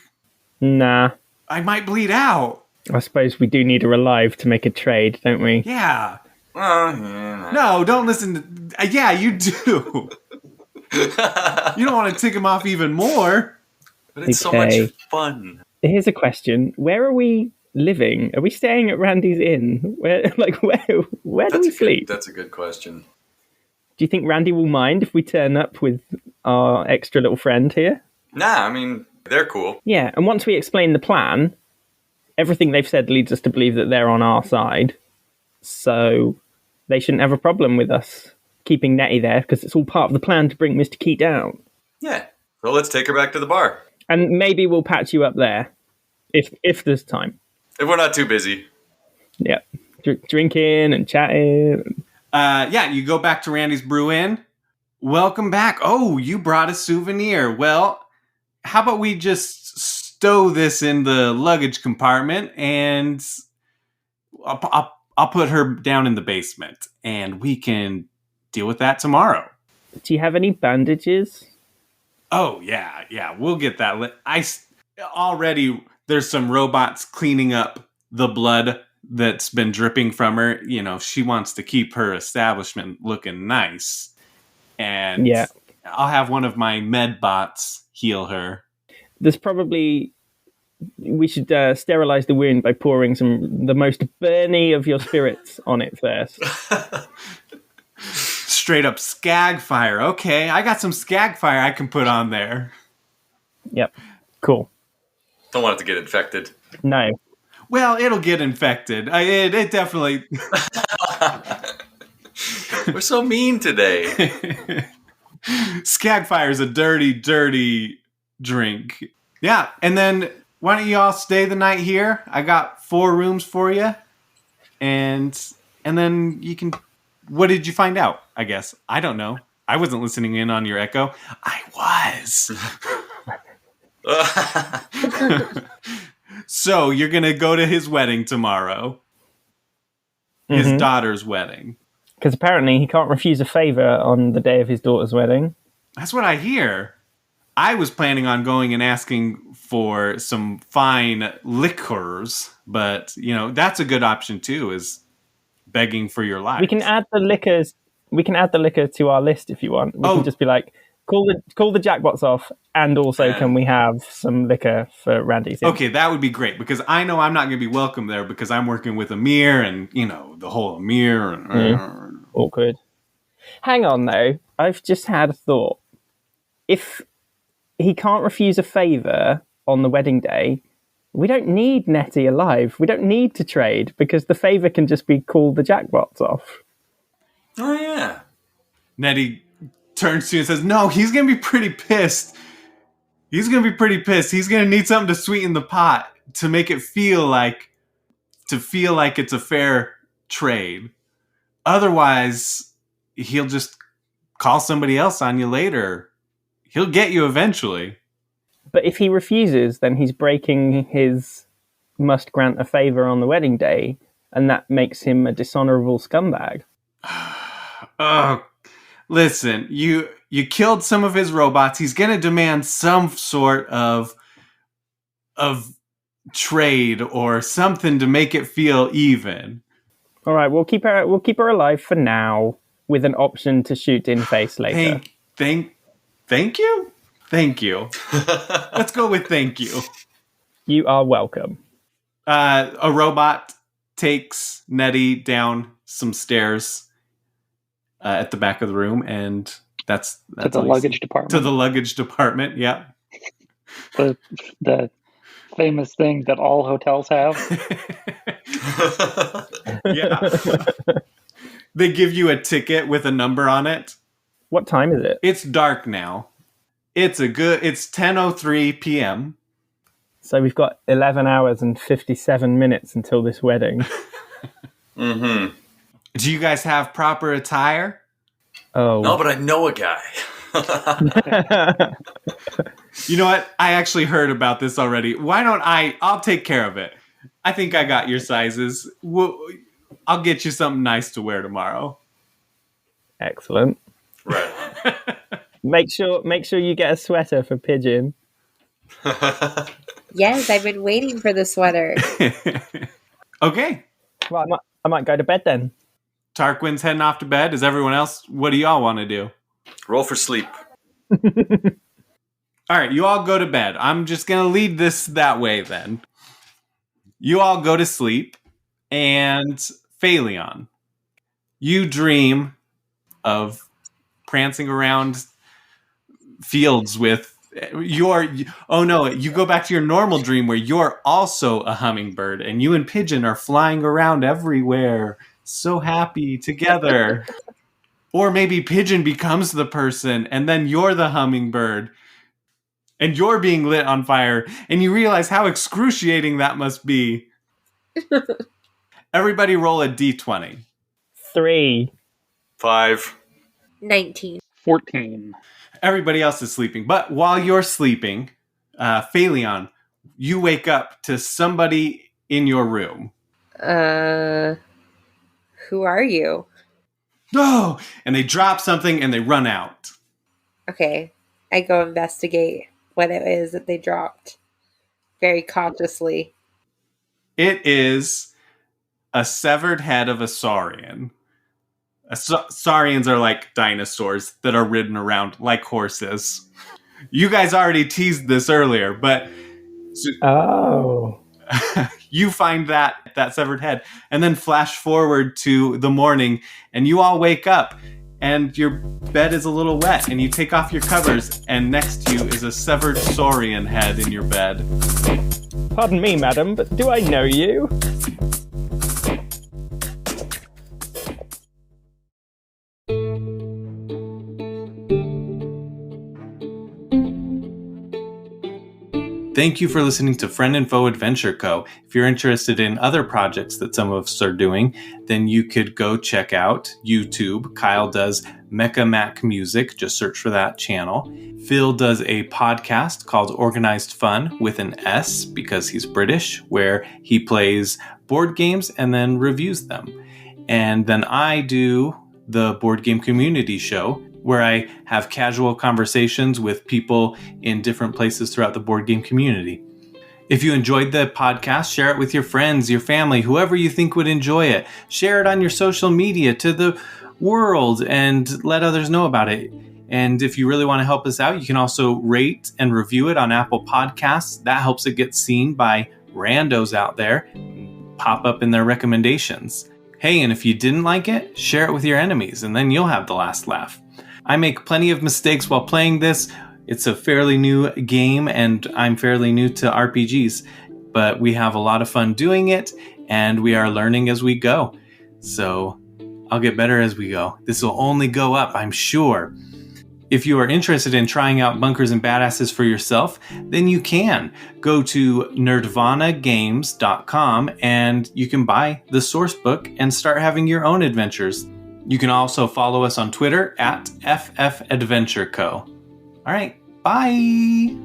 Nah. I might bleed out. I suppose we do need a relive to make a trade, don't we? Yeah. Yeah. No, don't listen to... yeah, you do. You don't want to tick him off even more. But it's so much fun. Here's a question. Where are we living? Are we staying at Randy's Inn? Where do we sleep? That's a good question. Do you think Randy will mind if we turn up with our extra little friend here? Nah, I mean, they're cool. Yeah, and once we explain the plan, everything they've said leads us to believe that they're on our side. So they shouldn't have a problem with us keeping Nettie there, because it's all part of the plan to bring Mr. Key down. Yeah. So let's take her back to the bar. And maybe we'll patch you up there, if there's time. If we're not too busy. Yeah. Drinking and chatting. Yeah, you go back to Randy's Brew Inn. Welcome back. Oh, you brought a souvenir. Well, how about we just stow this in the luggage compartment, and I'll put her down in the basement, and we can deal with that tomorrow. Do you have any bandages? Oh, yeah, we'll get that. Already, there's some robots cleaning up the blood that's been dripping from her. You know, she wants to keep her establishment looking nice. And yeah. I'll have one of my med bots heal her. There's probably... We should sterilize the wound by pouring the most burny of your spirits on it first. Straight up skag fire. Okay, I got some skag fire I can put on there. Yep. Cool. Don't want it to get infected. No. Well, it'll get infected. It definitely... We're so mean today. Skag fire is a dirty, dirty drink. Yeah, and then why don't you all stay the night here? I got 4 rooms for you. And then you can... What did you find out, I guess? I don't know. I wasn't listening in on your echo. I was. So you're going to go to his wedding tomorrow. His daughter's wedding. Because apparently he can't refuse a favor on the day of his daughter's wedding. That's what I hear. I was planning on going and asking for some fine liquors, but, you know, that's a good option too, is begging for your life. We can add the liquors. We can add the liquor to our list if you want. We can just be like, call the jackbots off, and also can we have some liquor for Randy's? Okay, that would be great, because I know I'm not going to be welcome there because I'm working with Amir, and you know the whole Amir. And, Awkward. Hang on though, I've just had a thought. If he can't refuse a favor on the wedding day, we don't need Nettie alive. We don't need to trade, because the favor can just be call the jackbots off. Oh, yeah. Nettie turns to you and says, no, he's going to be pretty pissed. He's going to be pretty pissed. He's going to need something to sweeten the pot to make it feel like it's a fair trade. Otherwise, he'll just call somebody else on you later. He'll get you eventually. But if he refuses, then he's breaking his must grant a favor on the wedding day, and that makes him a dishonorable scumbag. Oh, listen, you killed some of his robots. He's going to demand some sort of trade or something to make it feel even. All right, we'll keep her alive for now, with an option to shoot in face later. Thank you. Thank you. Let's go with thank you. You are welcome. A robot takes Nettie down some stairs at the back of the room, and that's to the luggage department. To the luggage department, yeah. The famous thing that all hotels have. Yeah. They give you a ticket with a number on it. What time is it? It's dark now. It's 10:03 p.m. So we've got 11 hours and 57 minutes until this wedding. Mm-hmm. Do you guys have proper attire? Oh. No, but I know a guy. You know what? I actually heard about this already. Why don't I'll take care of it. I think I got your sizes. I'll get you something nice to wear tomorrow. Excellent. Right. Make sure you get a sweater for Pigeon. Yes, I've been waiting for the sweater. Okay. Well, I might go to bed then. Tarquin's heading off to bed. Is everyone else? What do y'all want to do? Roll for sleep. All right, you all go to bed. I'm just going to lead this that way then. You all go to sleep, and Phaleon, you dream of prancing around fields with you go back to your normal dream where you're also a hummingbird, and you and Pigeon are flying around everywhere, so happy together. Or maybe Pigeon becomes the person, and then you're the hummingbird, and you're being lit on fire, and you realize how excruciating that must be. Everybody roll a d20. 3. 5. 19. 14. Everybody else is sleeping. But while you're sleeping, Phaleon, you wake up to somebody in your room. Who are you? No! And they drop something and they run out. Okay, I go investigate what it is that they dropped. Very cautiously. It is a severed head of a saurian. Saurians are like dinosaurs that are ridden around like horses. You guys already teased this earlier, but Oh. you find that severed head, and then flash forward to the morning, and you all wake up, and your bed is a little wet, and you take off your covers, and next to you is a severed saurian head in your bed. Pardon me, madam, but do I know you? Thank you for listening to Friend and Foe Adventure Co. If you're interested in other projects that some of us are doing, then you could go check out YouTube. Kyle does Mecha Mac Music. Just search for that channel. Phil does a podcast called Organized Fun with an S because he's British, where he plays board games and then reviews them. And then I do the Board Game Community Show, where I have casual conversations with people in different places throughout the board game community. If you enjoyed the podcast, share it with your friends, your family, whoever you think would enjoy it. Share it on your social media to the world and let others know about it. And if you really want to help us out, you can also rate and review it on Apple Podcasts. That helps it get seen by randos out there, pop up in their recommendations. Hey, and if you didn't like it, share it with your enemies, and then you'll have the last laugh. I make plenty of mistakes while playing this. It's a fairly new game, and I'm fairly new to RPGs, but we have a lot of fun doing it, and we are learning as we go. So I'll get better as we go. This will only go up, I'm sure. If you are interested in trying out Bunkers and Badasses for yourself, then you can. Go to nerdvanagames.com, and you can buy the sourcebook and start having your own adventures. You can also follow us on Twitter at FFAdventureCo. All right, bye!